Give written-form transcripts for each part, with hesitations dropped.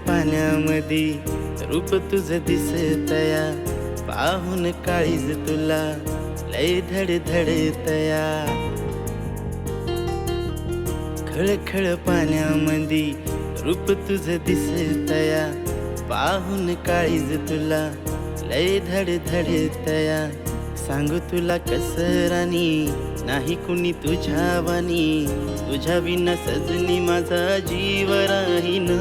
पाण्यामध्ये रूप तुझं दिसतया, पाहून काळीज तुला लय धडधडतया. खळखळ पाण्यामध्ये रूप तुझं दिसतया, पाहून काळीज तुला लय धडधडतया. सांगू तुला कसं राणी, नाही कुणी तुझ्या वाणी, तुझ्या विना सजनी माझा जीव राहीना.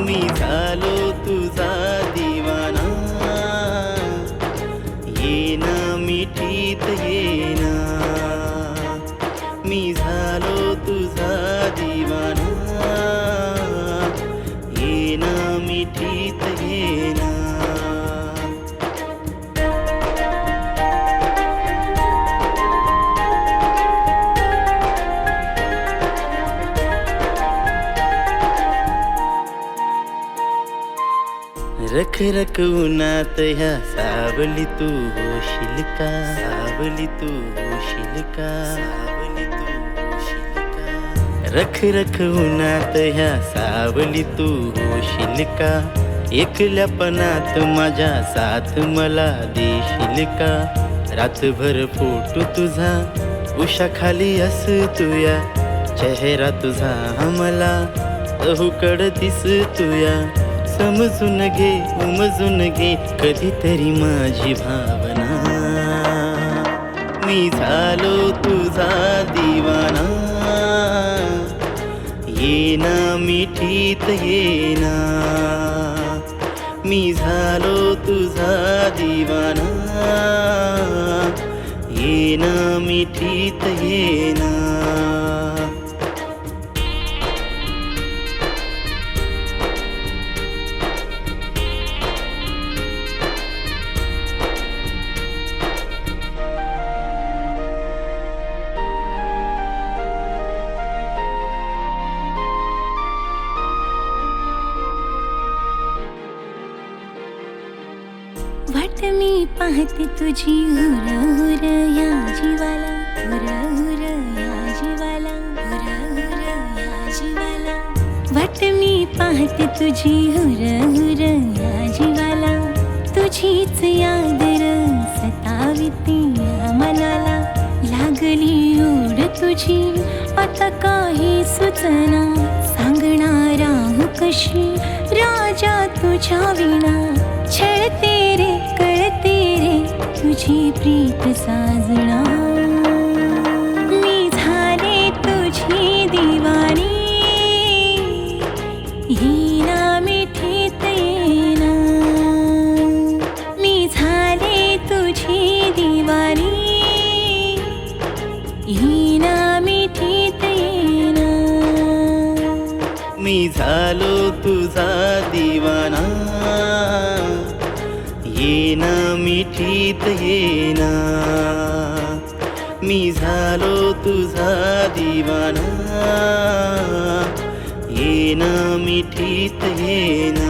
मी झालो तुझा दिवाना, येना मिठीत येना. मी झालो तुझा दिवाना, येना मिठीत येना. रख रख उन्हात ह्या सावली तू होशील का, सावली तू होशील का, सावली तू होशील का. रख रख उन्हात ह्या सावली तू होशील का, एकल्यापणात माझ्या साथ मला देशील का. रातभर फोटो तुझा उशाखाली असतोया, चेहरा तुझा मला चहूकड दिसतोया. समजून घे उमजून घे कधीतरी माझी भावना, मी झालो तुझा दिवाना. येना मिठीत येना, मी झालो तुझा दिवाना. येना मिठीत येना. वाट मी पाहते तुझी हुर हुर या जीवाला, हुर हुर या जीवाला, हुर हुर या जीवाला. वाट मी पाहते तुझी हुर हुर या जीवाला, तुझीच याद सताविते या मनाला. लागली ओढ तुझी आता काही सुचना, सांगणार आहो कशी राजा तुझ्या विना. छळते रे कळते रे तुझी प्रीत साजना, मी झाले तुझी दिवानी. येना मिठीत येना, मी झाले तुझी दिवानी. येना मिठीत येना, मी झालो तुझा दिवाना. येना मिठीत येना, मी झालो तुझा दिवाना. येना मिठीत येना.